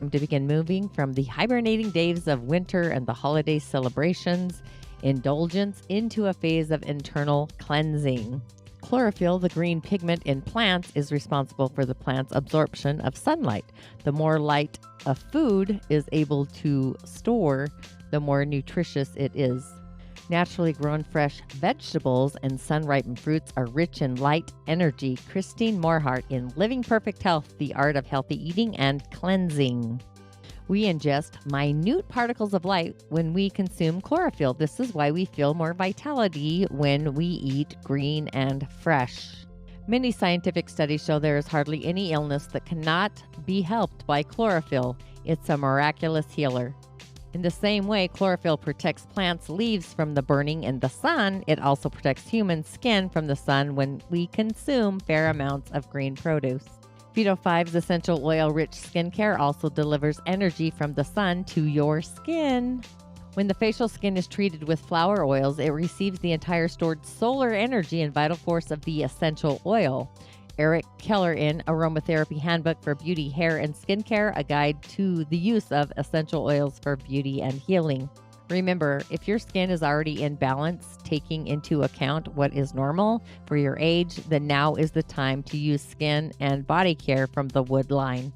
to begin moving from the hibernating days of winter and the holiday celebrations, indulgence, into a phase of internal cleansing. Chlorophyll, the green pigment in plants, is responsible for the plant's absorption of sunlight. The more light a food is able to store, the more nutritious it is. Naturally grown fresh vegetables and sun-ripened fruits are rich in light energy. Christine Morhart in Living Perfect Health, The Art of Healthy Eating and Cleansing. We ingest minute particles of light when we consume chlorophyll. This is why we feel more vitality when we eat green and fresh. Many scientific studies show there is hardly any illness that cannot be helped by chlorophyll. It's a miraculous healer. In the same way chlorophyll protects plants' leaves from the burning in the sun, it also protects human skin from the sun when we consume fair amounts of green produce. Phyto 5's essential oil-rich skincare also delivers energy from the sun to your skin. When the facial skin is treated with flower oils, it receives the entire stored solar energy and vital force of the essential oil. Eric Keller in Aromatherapy Handbook for Beauty, Hair, and Skincare, a guide to the use of essential oils for beauty and healing. Remember, if your skin is already in balance, taking into account what is normal for your age, then now is the time to use skin and body care from the Wood line.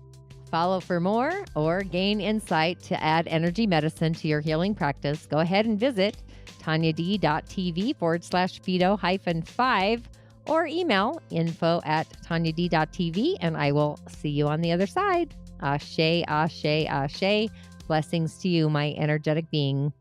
Follow for more or gain insight to add energy medicine to your healing practice. Go ahead and visit tonyad.tv/phyto-5 or email info@tonyad.tv, and I will see you on the other side. Ashe, ashe, ashe. Blessings to you, my energetic being.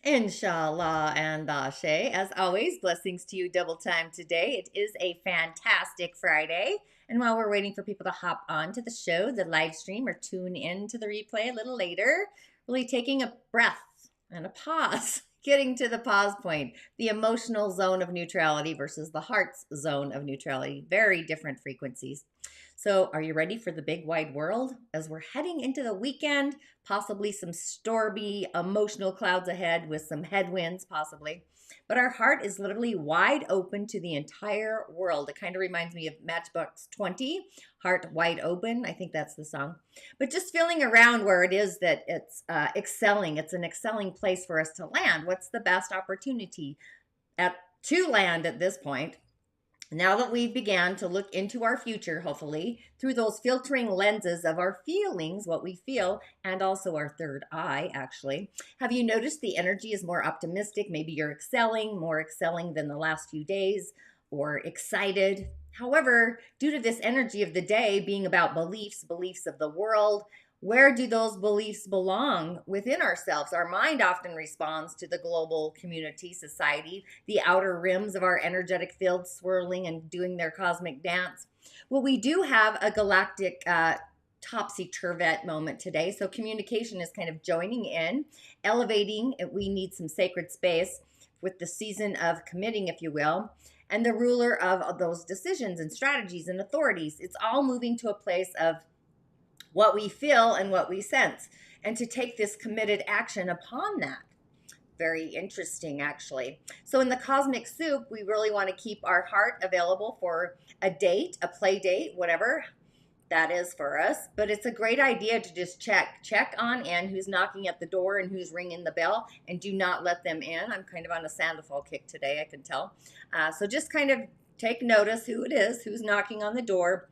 Inshallah and ashe. As always, blessings to you double time today. It is a fantastic Friday. And while we're waiting for people to hop on to the show, the live stream, or tune in to the replay a little later, really taking a breath and a pause. Getting to the pause point, the emotional zone of neutrality versus the heart's zone of neutrality. Very different frequencies. So are you ready for the big wide world? As we're heading into the weekend, possibly some stormy emotional clouds ahead with some headwinds possibly. But our heart is literally wide open to the entire world. It kind of reminds me of Matchbox 20, Heart Wide Open. I think that's the song. But just feeling around where it is that it's excelling. It's an excelling place for us to land. What's the best opportunity to land at this point? Now that we've began to look into our future, hopefully, through those filtering lenses of our feelings, what we feel, and also our third eye, actually. Have you noticed the energy is more optimistic? Maybe you're more excelling than the last few days, or excited. However, due to this energy of the day being about beliefs of the world, where do those beliefs belong within ourselves? Our mind often responds to the global community, society, the outer rims of our energetic field swirling and doing their cosmic dance. Well, we do have a galactic topsy-turvette moment today. So communication is kind of joining in, elevating. We need some sacred space with the season of committing, if you will, and the ruler of those decisions and strategies and authorities. It's all moving to a place of what we feel and what we sense, and to take this committed action upon that. Very interesting, actually. So in the cosmic soup, we really want to keep our heart available for a date, a play date, whatever that is for us. But it's a great idea to just check on in who's knocking at the door and who's ringing the bell, and do not let them in. I'm kind of on a Sandoval kick today, I can tell. So just kind of take notice who it is, who's knocking on the door.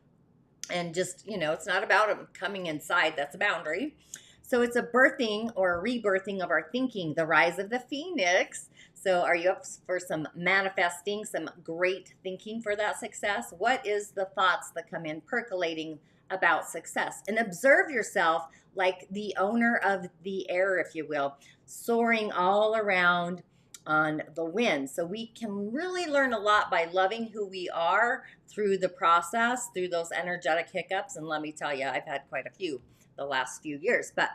And just, it's not about them coming inside. That's a boundary. So it's a birthing or a rebirthing of our thinking, the rise of the phoenix. So are you up for some manifesting, some great thinking for that success? What is the thoughts that come in percolating about success? And observe yourself like the owner of the air, if you will, soaring all around on the wind. So we can really learn a lot by loving who we are through the process, through those energetic hiccups. And let me tell you, I've had quite a few the last few years. But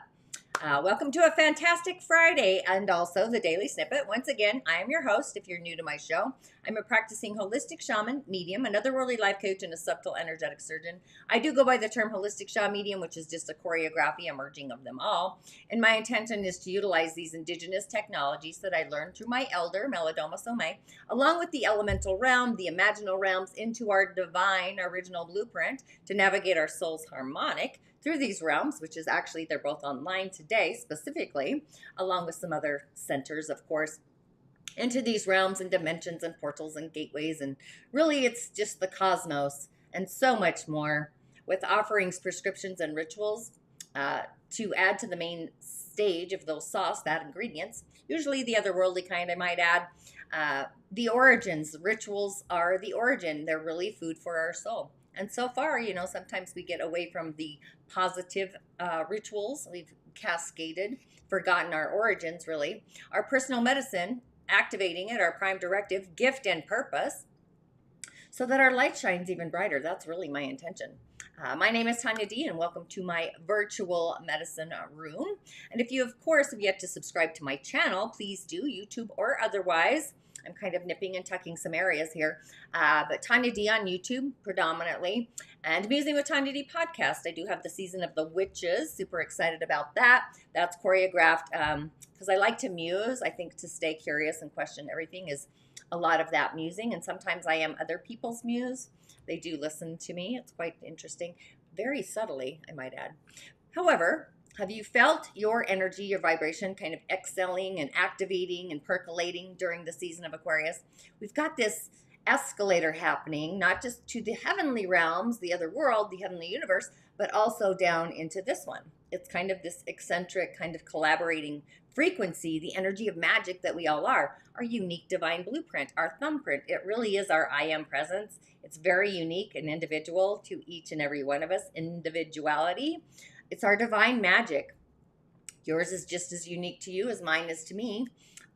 welcome to a fantastic Friday, and also the Daily Snippet. Once again, I am your host if you're new to my show. I'm a practicing holistic shaman, medium, an otherworldly life coach, and a subtle energetic surgeon. I do go by the term holistic shaman medium, which is just a choreography, a merging of them all. And my intention is to utilize these indigenous technologies that I learned through my elder, Melodoma Somé, along with the elemental realm, the imaginal realms, into our divine original blueprint to navigate our soul's harmonic, through these realms, which is actually, they're both online today specifically, along with some other centers, of course, into these realms and dimensions and portals and gateways. And really, it's just the cosmos and so much more, with offerings, prescriptions, and rituals to add to the main stage of those sauce, that ingredients, usually the otherworldly kind, I might add. The origins, rituals are the origin. They're really food for our soul. And so far, sometimes we get away from the positive rituals. We've cascaded, forgotten our origins, really. Our personal medicine, activating it, our prime directive, gift and purpose, so that our light shines even brighter. That's really my intention. My name is Tonya D, and welcome to my virtual medicine room. And if you, of course, have yet to subscribe to my channel, please do, YouTube or otherwise. I'm kind of nipping and tucking some areas here. But Tonya D on YouTube predominantly. And Musing with Tonya D podcast. I do have the season of the witches. Super excited about that. That's choreographed because I like to muse. I think to stay curious and question everything is a lot of that musing. And sometimes I am other people's muse. They do listen to me. It's quite interesting. Very subtly, I might add. However, have you felt your energy, your vibration kind of excelling and activating and percolating during the season of Aquarius? We've got this escalator happening, not just to the heavenly realms, the other world, the heavenly universe, but also down into this one. It's kind of this eccentric kind of collaborating frequency, the energy of magic that we all are, our unique divine blueprint, our thumbprint. It really is our I am presence. It's very unique and individual to each and every one of us, individuality. It's our divine magic. Yours is just as unique to you as mine is to me.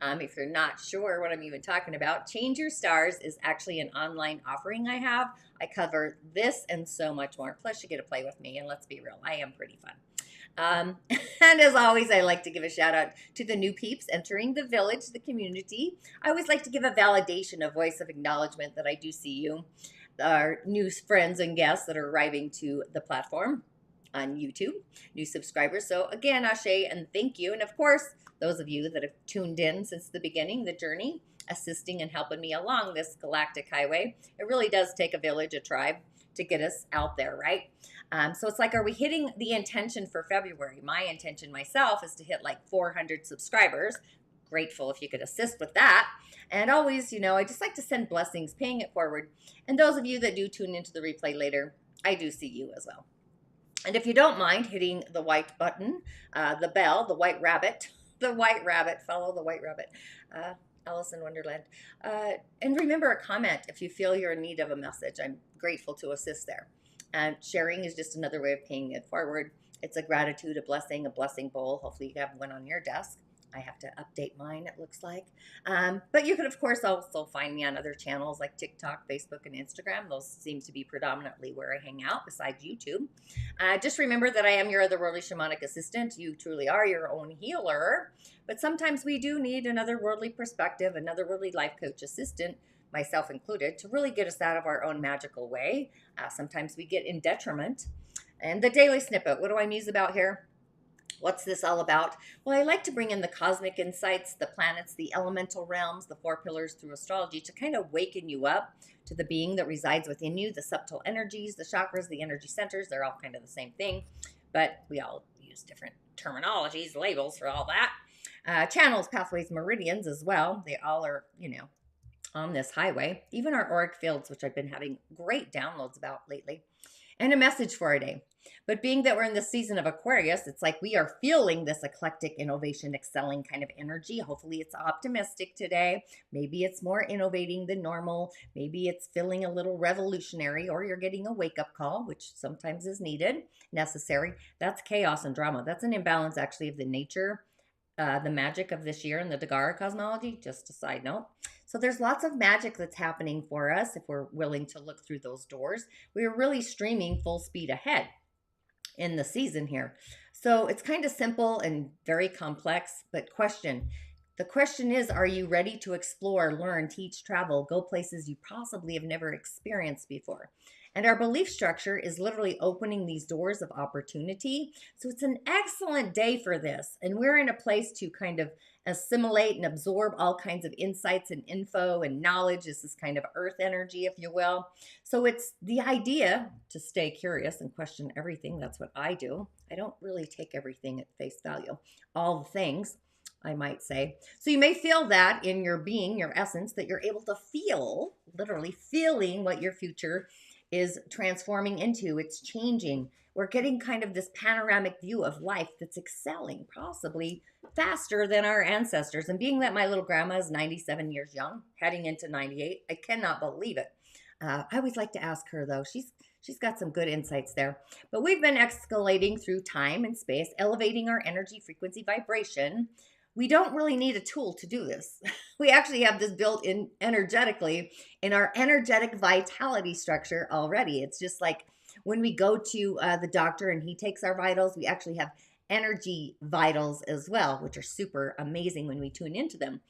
If you're not sure what I'm even talking about, Change Your Stars is actually an online offering I have. I cover this and so much more. Plus, you get to play with me, and let's be real, I am pretty fun. And as always, I like to give a shout out to the new peeps entering the village, the community. I always like to give a validation, a voice of acknowledgement that I do see you, our new friends and guests that are arriving to the platform on YouTube, new subscribers. So again, ashe and thank you. And of course, those of you that have tuned in since the beginning, the journey, assisting and helping me along this galactic highway. It really does take a village, a tribe to get us out there, right? So it's like, are we hitting the intention for February? My intention myself is to hit like 400 subscribers. Grateful if you could assist with that. And always, I just like to send blessings, paying it forward. And those of you that do tune into the replay later, I do see you as well. And if you don't mind hitting the white button, the bell, the white rabbit, follow the white rabbit, Alice in Wonderland. And remember, a comment if you feel you're in need of a message. I'm grateful to assist there. And sharing is just another way of paying it forward. It's a gratitude, a blessing bowl. Hopefully you have one on your desk. I have to update mine, it looks like. But you could, of course, also find me on other channels like TikTok, Facebook, and Instagram. Those seem to be predominantly where I hang out besides YouTube. Just remember that I am your otherworldly shamanic assistant. You truly are your own healer. But sometimes we do need another worldly perspective, another worldly life coach assistant, myself included, to really get us out of our own magical way. Sometimes we get in detriment. And the daily snippet, what do I muse about here? What's this all about? Well, I like to bring in the cosmic insights, the planets, the elemental realms, the 4 pillars through astrology to kind of waken you up to the being that resides within you, the subtle energies, the chakras, the energy centers. They're all kind of the same thing, but we all use different terminologies, labels for all that. Channels, pathways, meridians as well. They all are, on this highway. Even our auric fields, which I've been having great downloads about lately. And a message for a day. But being that we're in the season of Aquarius, it's like we are feeling this eclectic, innovation, excelling kind of energy. Hopefully it's optimistic today. Maybe it's more innovating than normal. Maybe it's feeling a little revolutionary, or you're getting a wake-up call, which sometimes is needed, necessary. That's chaos and drama. That's an imbalance, actually, of the nature, the magic of this year in the Dagara cosmology, just a side note. So there's lots of magic that's happening for us if we're willing to look through those doors. We're really streaming full speed ahead in the season here. So it's kind of simple and very complex, but the question is, are you ready to explore, learn, teach, travel, go places you possibly have never experienced before? And our belief structure is literally opening these doors of opportunity. So it's an excellent day for this. And we're in a place to kind of assimilate and absorb all kinds of insights and info and knowledge. This is kind of earth energy, if you will. So it's the idea to stay curious and question everything. That's what I do. I don't really take everything at face value, all the things, I might say. So you may feel that in your being, your essence, that you're able to feel, literally feeling what your future is transforming into. It's changing. We're getting kind of this panoramic view of life that's excelling, possibly faster than our ancestors. And being that my little grandma is 97 years young, heading into 98, I cannot believe it. I always like to ask her, though. She's got some good insights there. But we've been escalating through time and space, elevating our energy, frequency, vibration. We don't really need a tool to do this. We actually have this built in energetically in our energetic vitality structure already. It's just like when we go to the doctor and he takes our vitals, we actually have energy vitals as well, which are super amazing when we tune into them.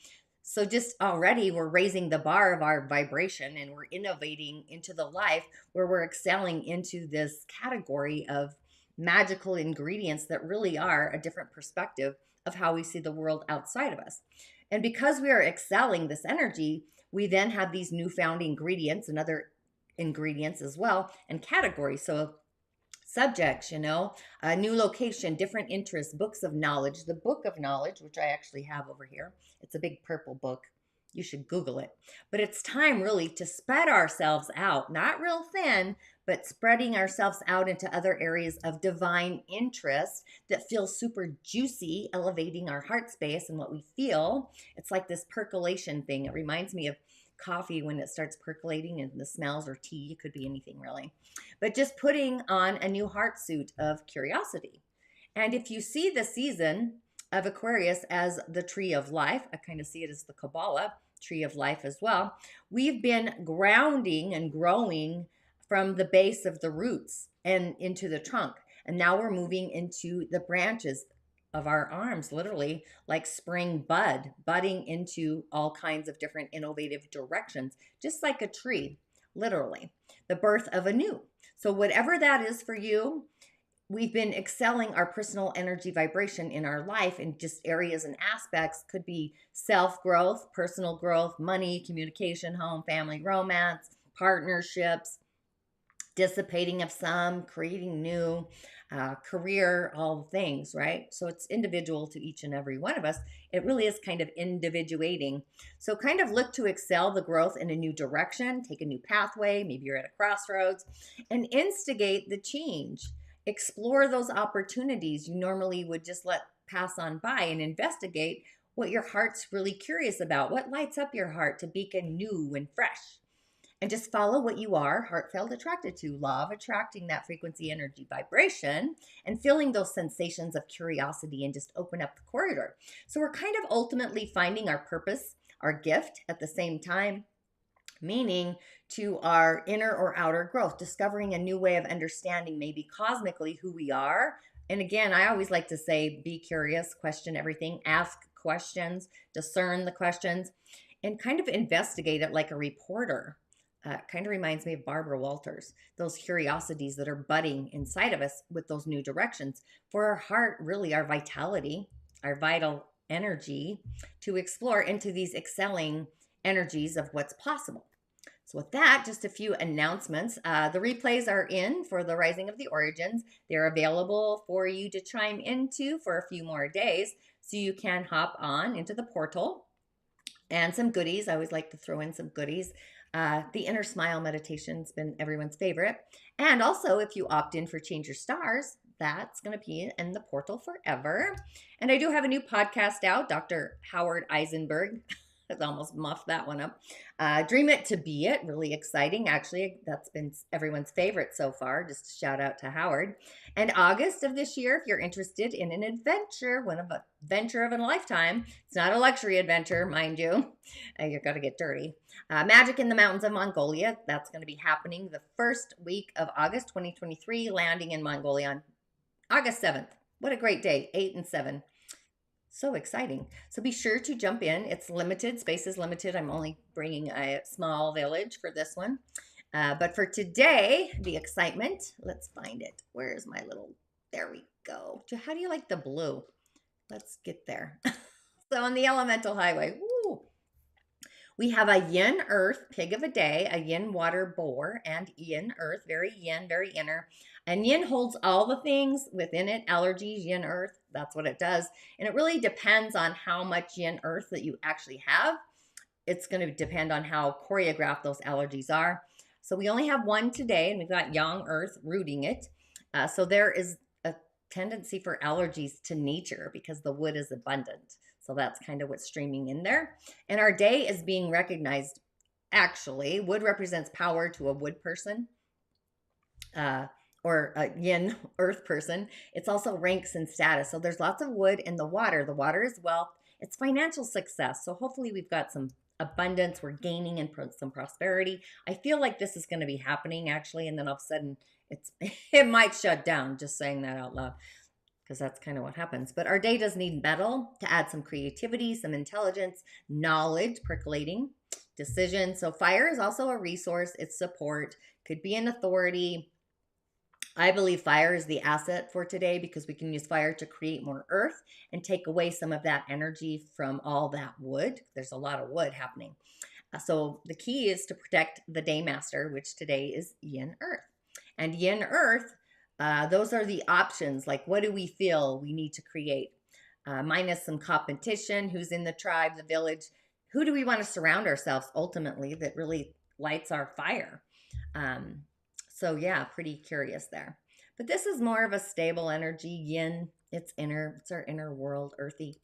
So just already we're raising the bar of our vibration and we're innovating into the life where we're excelling into this category of magical ingredients that really are a different perspective of how we see the world outside of us. And because we are excelling this energy, we then have these newfound ingredients and other ingredients as well and categories. So subjects, a new location, different interests, books of knowledge, the book of knowledge, which I actually have over here. It's a big purple book. You should Google it. But it's time really to spread ourselves out, not real thin, but spreading ourselves out into other areas of divine interest that feel super juicy, elevating our heart space and what we feel. It's like this percolation thing. It reminds me of coffee when it starts percolating and the smells, or tea, it could be anything really. But just putting on a new heart suit of curiosity. And if you see the season of Aquarius as the tree of life, I kind of see it as the Kabbalah tree of life as well. We've been grounding and growing from the base of the roots and into the trunk. And now we're moving into the branches of our arms, literally like spring budding into all kinds of different innovative directions, just like a tree, literally, the birth of a new. So whatever that is for you, we've been excelling our personal energy vibration in our life in just areas and aspects. Could be self-growth, personal growth, money, communication, home, family, romance, partnerships, dissipating of some, creating new, career, all the things, right? So it's individual to each and every one of us. It really is kind of individuating. So kind of look to excel the growth in a new direction, take a new pathway, maybe you're at a crossroads, and instigate the change. Explore those opportunities you normally would just let pass on by and investigate what your heart's really curious about, what lights up your heart to beacon new and fresh. And just follow what you are heartfelt attracted to. Law of attracting that frequency, energy, vibration, and feeling those sensations of curiosity and just open up the corridor. So we're kind of ultimately finding our purpose, our gift at the same time, meaning to our inner or outer growth, discovering a new way of understanding maybe cosmically who we are. And again, I always like to say, be curious, question everything, ask questions, discern the questions, and kind of investigate it like a reporter. Kind of reminds me of Barbara Walters, those curiosities that are budding inside of us with those new directions for our heart, really our vitality, our vital energy to explore into these excelling energies of what's possible. So with that, just a few announcements. The replays are in for the Rising of the Origins. They're available for you to chime into for a few more days, so you can hop on into the portal. And some goodies. I always like to throw in some goodies. The Inner Smile meditation's been everyone's favorite. And also, if you opt in for Change Your Stars, that's going to be in the portal forever. And I do have a new podcast out, Dr. Howard Eisenberg. I almost muffed that one up. Dream It to Be It, really exciting. Actually, that's been everyone's favorite so far. Just a shout out to Howard. And August of this year, if you're interested in an adventure, adventure of a lifetime, it's not a luxury adventure, mind you. You've got to get dirty. Magic in the Mountains of Mongolia. That's going to be happening the first week of August 2023, landing in Mongolia on August 7th. What a great day, 8 and 7. So exciting. So be sure to jump in. It's limited. Space is limited. I'm only bringing a small village for this one. But for today, the excitement, let's find it. Where's my little, there we go. How do you like the blue? Let's get there. So on the elemental highway, woo, we have a Yin Earth Pig of a day, a Yin Water Boar, and Yin Earth, very Yin, very inner. And Yin holds all the things within it, allergies, Yin Earth, that's what it does. And it really depends on how much Yin Earth that you actually have. It's going to depend on how choreographed those allergies are. So we only have one today, and we've got Yang Earth rooting it. So there is a tendency for allergies to nature because the wood is abundant. So that's kind of what's streaming in there. And our day is being recognized. Actually, wood represents power to a wood person or a Yin Earth person. It's also ranks and status. So there's lots of wood in the water. The water is wealth. It's financial success. So hopefully we've got some abundance. We're gaining in some prosperity. I feel like this is going to be happening actually. And then all of a sudden it might shut down, just saying that out loud, because that's kind of what happens. But our day does need metal to add some creativity, some intelligence, knowledge, percolating, decision. So fire is also a resource. It's support, could be an authority. I believe fire is the asset for today because we can use fire to create more earth and take away some of that energy from all that wood. There's a lot of wood happening. So the key is to protect the day master, which today is Yin Earth. And Yin Earth, those are the options. Like, what do we feel we need to create? Minus some competition, who's in the tribe, the village. Who do we want to surround ourselves ultimately that really lights our fire? So yeah, pretty curious there. But this is more of a stable energy, Yin. It's inner, it's our inner world, earthy.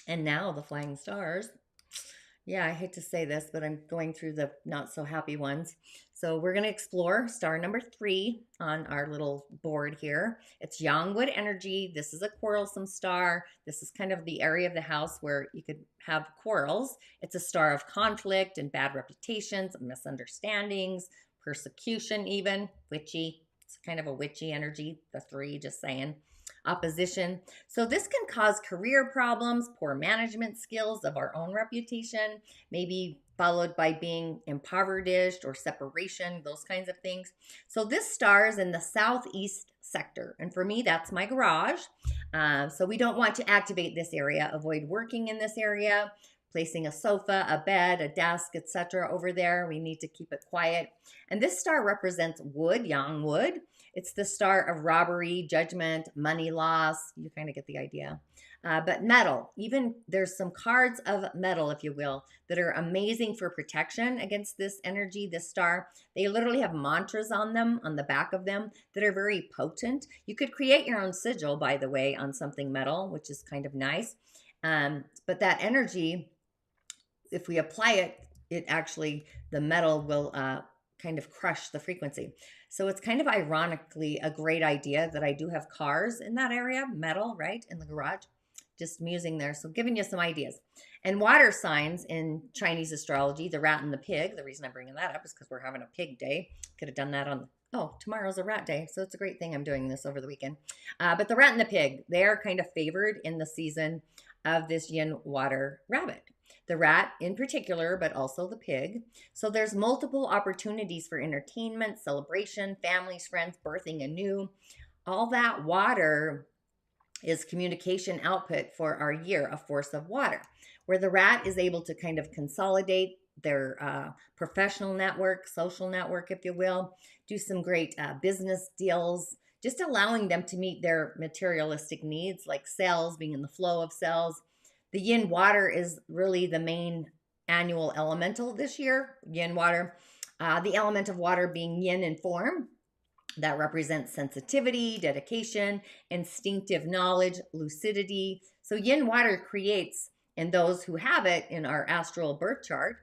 And now the flying stars. Yeah, I hate to say this, but I'm going through the not so happy ones. So we're going to explore star number 3 on our little board here. It's Yangwood energy. This is a quarrelsome star. This is kind of the area of the house where you could have quarrels. It's a star of conflict and bad reputations, misunderstandings, persecution even, witchy. It's kind of a witchy energy, the 3, just saying. Opposition. So this can cause career problems, poor management skills of our own reputation, maybe followed by being impoverished or separation, those kinds of things. So this star is in the southeast sector. And for me, that's my garage. So we don't want to activate this area. Avoid working in this area, placing a sofa, a bed, a desk, etc. over there. We need to keep it quiet. And this star represents wood, yang wood. It's the star of robbery, judgment, money loss. You kind of get the idea. But metal, even there's some cards of metal, if you will, that are amazing for protection against this energy, this star. They literally have mantras on them, on the back of them, that are very potent. You could create your own sigil, by the way, on something metal, which is kind of nice. But that energy, if we apply it, it actually, the metal will kind of crush the frequency. So it's kind of ironically a great idea that I do have cars in that area, metal, right, in the garage. Just musing there. So giving you some ideas. And water signs in Chinese astrology, the rat and the pig. The reason I'm bringing that up is because we're having a pig day. Could have done that on, tomorrow's a rat day. So it's a great thing I'm doing this over the weekend. But the rat and the pig, they are kind of favored in the season of this yin water rabbit. The rat in particular, but also the pig. So there's multiple opportunities for entertainment, celebration, families, friends, birthing anew. All that water is communication output for our year, a force of water, where the rat is able to kind of consolidate their professional network, social network, if you will, do some great business deals, just allowing them to meet their materialistic needs, like cells, being in the flow of cells. The yin water is really the main annual elemental this year, yin water. The element of water being yin in form, that represents sensitivity, dedication, instinctive knowledge, lucidity. So yin water creates, in those who have it in our astral birth chart,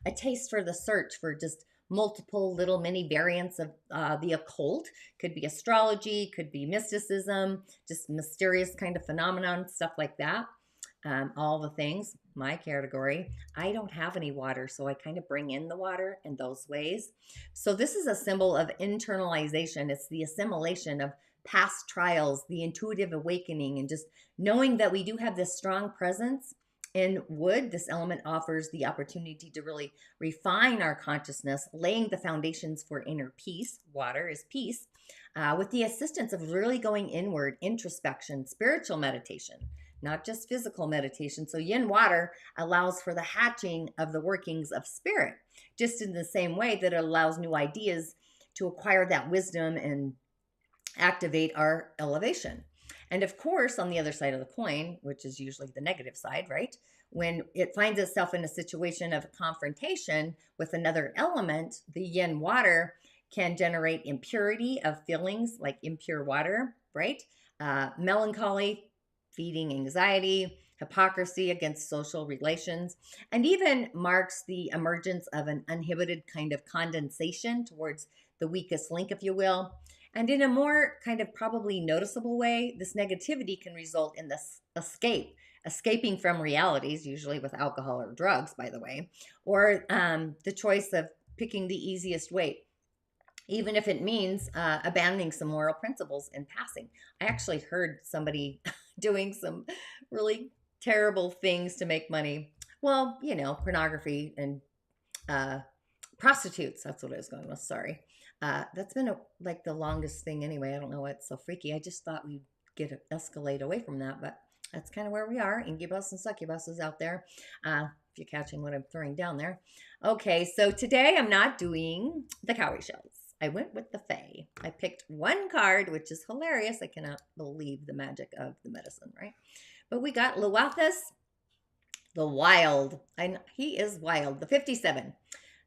a taste for the search for just multiple little mini variants of the occult. Could be astrology, could be mysticism, just mysterious kind of phenomenon, stuff like that. All the things, my category. I don't have any water, so I kind of bring in the water in those ways. So this is a symbol of internalization. It's the assimilation of past trials, the intuitive awakening, and just knowing that we do have this strong presence In wood, this element offers the opportunity to really refine our consciousness, laying the foundations for inner peace. Water is peace, with the assistance of really going inward, introspection, spiritual meditation, not just physical meditation. So, yin water allows for the hatching of the workings of spirit, just in the same way that it allows new ideas to acquire that wisdom and activate our elevation. And of course, on the other side of the coin, which is usually the negative side, right? When it finds itself in a situation of confrontation with another element, the yin water can generate impurity of feelings like impure water, right? Melancholy, feeding anxiety, hypocrisy against social relations, and even marks the emergence of an uninhibited kind of condensation towards the weakest link, if you will. And in a more kind of probably noticeable way, this negativity can result in this escaping from realities, usually with alcohol or drugs, by the way, or the choice of picking the easiest way, even if it means abandoning some moral principles in passing. I actually heard somebody doing some really terrible things to make money. Well, you know, pornography and prostitutes. That's what I was going with. Sorry. That's been like the longest thing anyway. I don't know what's so freaky. I just thought we'd escalate away from that, but that's kind of where we are. Incubus and succubus out there. If you're catching what I'm throwing down there. Okay, so today I'm not doing the cowrie shells. I went with the Fae. I picked one card, which is hilarious. I cannot believe the magic of the medicine, right? But we got Luathus, the Wyld. And he is wild, the 57.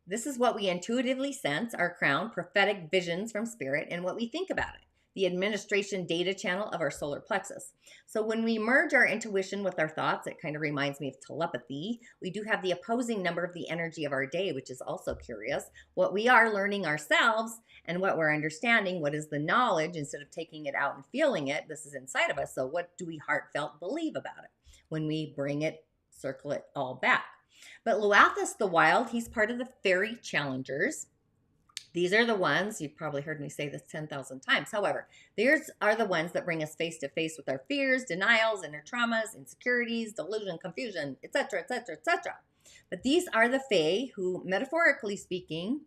This is what we intuitively sense, our crown, prophetic visions from spirit, and what we think about it, the administration data channel of our solar plexus. So when we merge our intuition with our thoughts, it kind of reminds me of telepathy. We do have the opposing number of the energy of our day, which is also curious. What we are learning ourselves and what we're understanding, what is the knowledge, instead of taking it out and feeling it, this is inside of us. So what do we heartfelt believe about it? When we bring it, circle it all back. But Luathus the Wyld, he's part of the fairy challengers. These are the ones, you've probably heard me say this 10,000 times. However, these are the ones that bring us face to face with our fears, denials, inner traumas, insecurities, delusion, confusion, etc., etc., etc. But these are the Fae who, metaphorically speaking,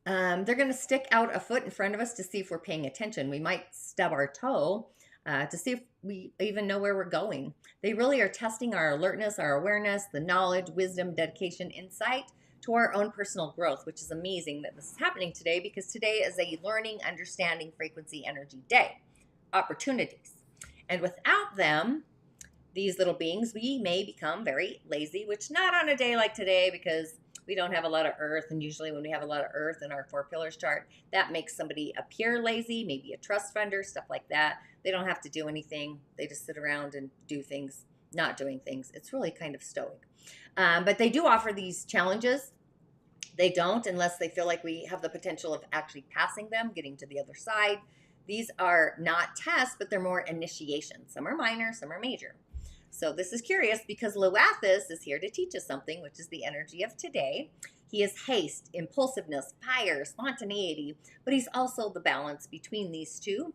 they're going to stick out a foot in front of us to see if we're paying attention. We might stub our toe to see if we even know where we're going. They really are testing our alertness, our awareness, the knowledge, wisdom, dedication, insight to our own personal growth, which is amazing that this is happening today, because today is a learning, understanding, frequency, energy day. Opportunities. And without them, these little beings, we may become very lazy, which not on a day like today, because we don't have a lot of earth. And usually when we have a lot of earth in our 4 pillars chart, that makes somebody appear lazy, maybe a trust funder, stuff like that. They don't have to do anything. They just sit around and do things, not doing things. It's really kind of stoic. But they do offer these challenges. They don't unless they feel like we have the potential of actually passing them, getting to the other side. These are not tests, but they're more initiations. Some are minor, some are major. So this is curious because Luathus is here to teach us something, which is the energy of today. He is haste, impulsiveness, fire, spontaneity, but he's also the balance between these two.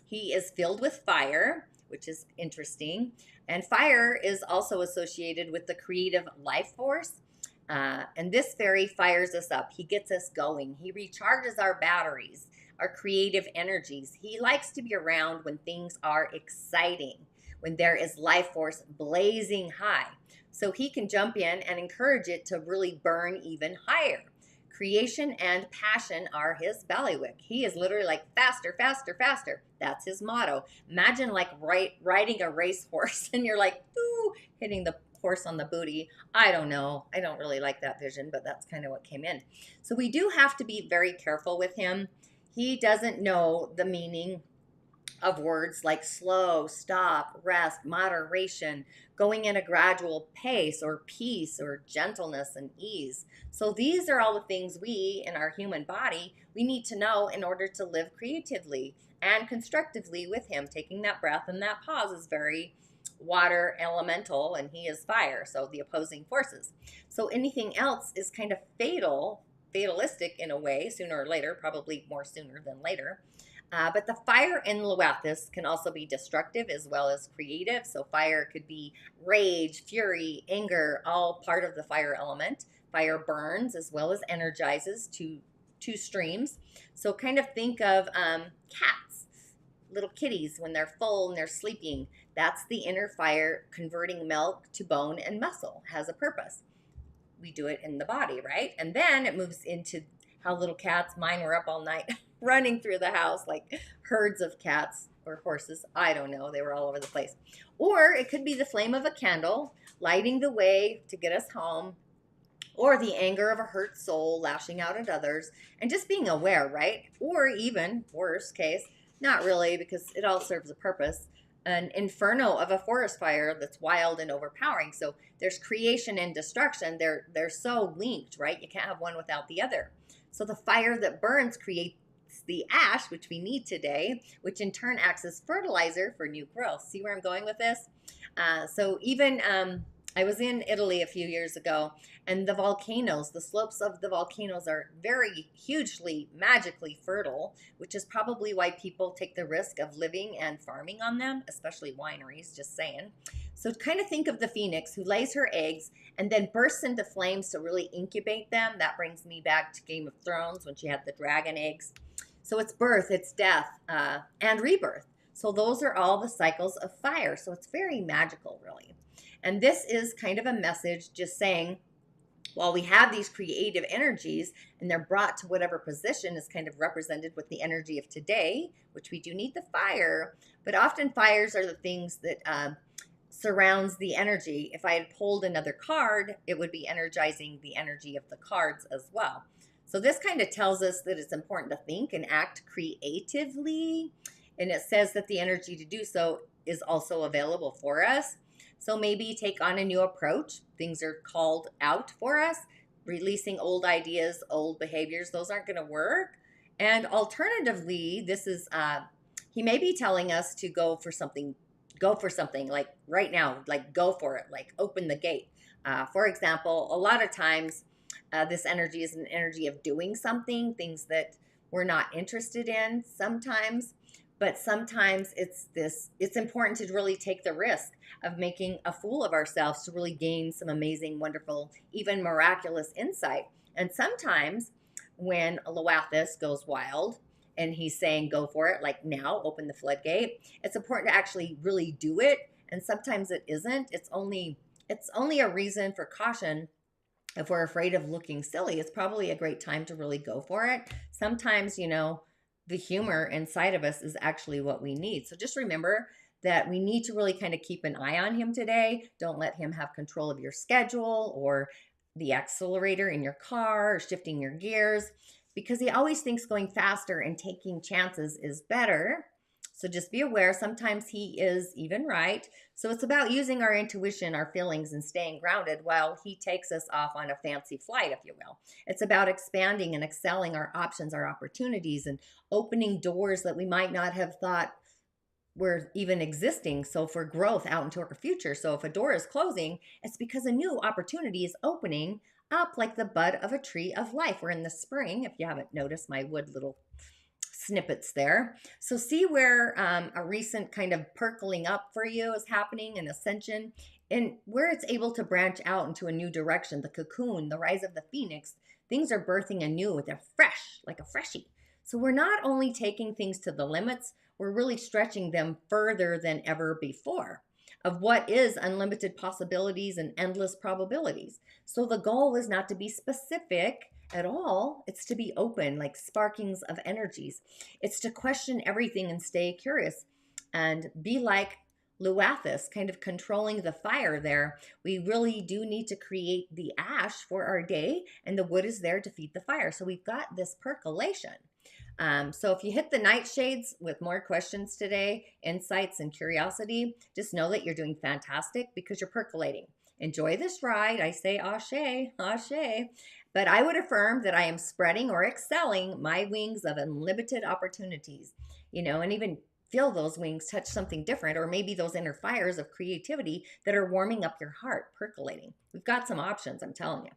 He is filled with fire, which is interesting. And fire is also associated with the creative life force. And this fairy fires us up. He gets us going. He recharges our batteries, our creative energies. He likes to be around when things are exciting, when there is life force blazing high. So he can jump in and encourage it to really burn even higher. Creation and passion are his bailiwick. He is literally like faster, faster, faster. That's his motto. Imagine like riding a racehorse and you're like, ooh, hitting the horse on the booty. I don't know. I don't really like that vision, but that's kind of what came in. So we do have to be very careful with him. He doesn't know the meaning of words like slow, stop, rest, moderation, going in a gradual pace, or peace, or gentleness and ease. So these are all the things we, in our human body, we need to know in order to live creatively and constructively with him. Taking that breath and that pause is very water elemental, and he is fire, so the opposing forces. So anything else is kind of fatalistic in a way, sooner or later, probably more sooner than later. But the fire in Luathus can also be destructive as well as creative. So fire could be rage, fury, anger, all part of the fire element. Fire burns as well as energizes, two streams. So kind of think of cats, little kitties when they're full and they're sleeping. That's the inner fire converting milk to bone and muscle, has a purpose. We do it in the body, right? And then it moves into how little cats, mine were up all night running through the house like herds of cats or horses. I don't know. They were all over the place. Or it could be the flame of a candle lighting the way to get us home, or the anger of a hurt soul lashing out at others and just being aware, right? Or even, worst case, not really, because it all serves a purpose, an inferno of a forest fire that's wild and overpowering. So there's creation and destruction. They're so linked, right? You can't have one without the other. So the fire that burns creates the ash, which we need today, which in turn acts as fertilizer for new growth. See where I'm going with this? So even I was in Italy a few years ago, and the volcanoes, the slopes of the volcanoes are very hugely magically fertile, which is probably why people take the risk of living and farming on them, especially wineries, just saying. So kind of think of the phoenix who lays her eggs and then bursts into flames to really incubate them. That brings me back to Game of Thrones when she had the dragon eggs. So it's birth, it's death, and rebirth. So those are all the cycles of fire. So it's very magical, really. And this is kind of a message just saying, while we have these creative energies and they're brought to whatever position is kind of represented with the energy of today, which we do need the fire, but often fires are the things that surrounds the energy. If I had pulled another card, it would be energizing the energy of the cards as well. So this kind of tells us that it's important to think and act creatively. And it says that the energy to do so is also available for us. So maybe take on a new approach. Things are called out for us. Releasing old ideas, old behaviors, those aren't going to work. And alternatively, this is, he may be telling us to go for something like right now, like go for it, like open the gate. For example, a lot of times this energy is an energy of doing something, things that we're not interested in sometimes. But sometimes it's important to really take the risk of making a fool of ourselves to really gain some amazing, wonderful, even miraculous insight. And sometimes when Luathus goes wild and he's saying, go for it, like now, open the floodgate, it's important to actually really do it. And sometimes it isn't. It's only a reason for caution. If we're afraid of looking silly, it's probably a great time to really go for it. Sometimes, the humor inside of us is actually what we need. So just remember that we need to really kind of keep an eye on him today. Don't let him have control of your schedule or the accelerator in your car or shifting your gears, because he always thinks going faster and taking chances is better. So just be aware, sometimes he is even right. So it's about using our intuition, our feelings, and staying grounded while he takes us off on a fancy flight, if you will. It's about expanding and excelling our options, our opportunities, and opening doors that we might not have thought were even existing. So for growth out into our future. So if a door is closing, it's because a new opportunity is opening up like the bud of a tree of life. We're in the spring, if you haven't noticed my wood little snippets there. So see where a recent kind of percolating up for you is happening, an ascension, and where it's able to branch out into a new direction, the cocoon, the rise of the phoenix. Things are birthing anew. They're fresh, like a freshie. So we're not only taking things to the limits, we're really stretching them further than ever before of what is unlimited possibilities and endless probabilities. So the goal is not to be specific at all. It's to be open, like sparkings of energies. It's to question everything and stay curious and be like Luathus, kind of controlling the fire there. We really do need to create the ash for our day, and the wood is there to feed the fire. So we've got this percolation. So if you hit the nightshades with more questions today, insights and curiosity, just know that you're doing fantastic because you're percolating. Enjoy this ride. I say ashe, ashe. But I would affirm that I am spreading or excelling my wings of unlimited opportunities, and even feel those wings touch something different, or maybe those inner fires of creativity that are warming up your heart, percolating. We've got some options, I'm telling you.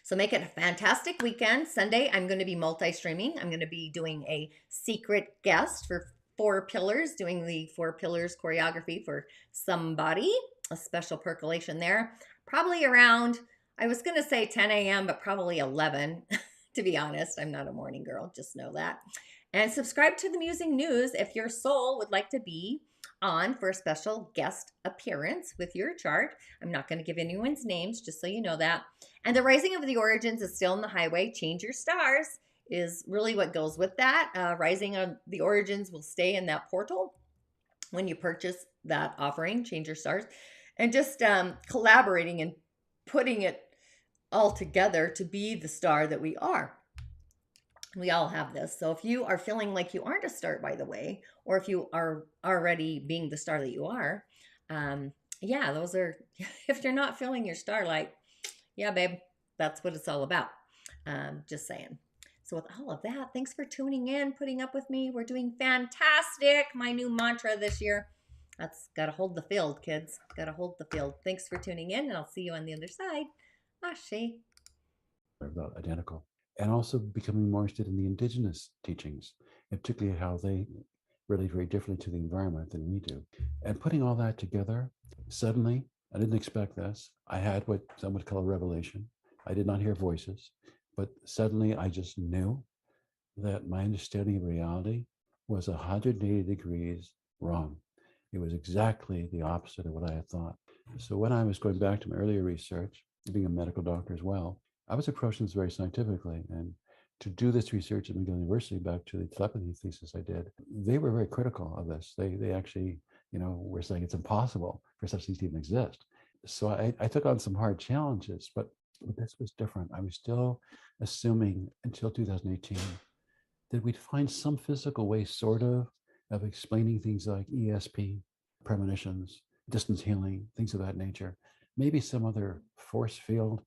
So make it a fantastic weekend. Sunday, I'm going to be multi-streaming. I'm going to be doing a secret guest for 4 pillars, doing the 4 pillars choreography for somebody, a special percolation there. Probably around, I was going to say 10 a.m., but probably 11. To be honest, I'm not a morning girl, just know that. And subscribe to the Musing News if your soul would like to be on for a special guest appearance with your chart. I'm not going to give anyone's names, just so you know that. And the rising of the origins is still in the highway. Change your stars is really what goes with that. Rising of the origins will stay in that portal when you purchase that offering, change your stars, and just collaborating and putting it all together to be the star that we are. We all have this. So if you are feeling like you aren't a star, by the way, or if you are already being the star that you are, yeah, those are, if you're not feeling your starlight, yeah, babe, that's what it's all about. Just saying. So with all of that, thanks for tuning in, putting up with me. We're doing fantastic. My new mantra this year. That's got to hold the field, kids. Got to hold the field. Thanks for tuning in, and I'll see you on the other side. Ashe. About identical, and also becoming more interested in the indigenous teachings, and particularly how they relate very differently to the environment than we do. And putting all that together, suddenly, I didn't expect this. I had what some would call a revelation. I did not hear voices, but suddenly I just knew that my understanding of reality was 180 degrees wrong. It was exactly the opposite of what I had thought. So when I was going back to my earlier research, being a medical doctor as well, I was approaching this very scientifically. And to do this research at McGill University, back to the telepathy thesis I did, they were very critical of this. They actually, were saying it's impossible for such things to even exist. So I took on some hard challenges, but this was different. I was still assuming until 2018 that we'd find some physical way, sort of explaining things like ESP, premonitions, distance healing, things of that nature. Maybe some other force field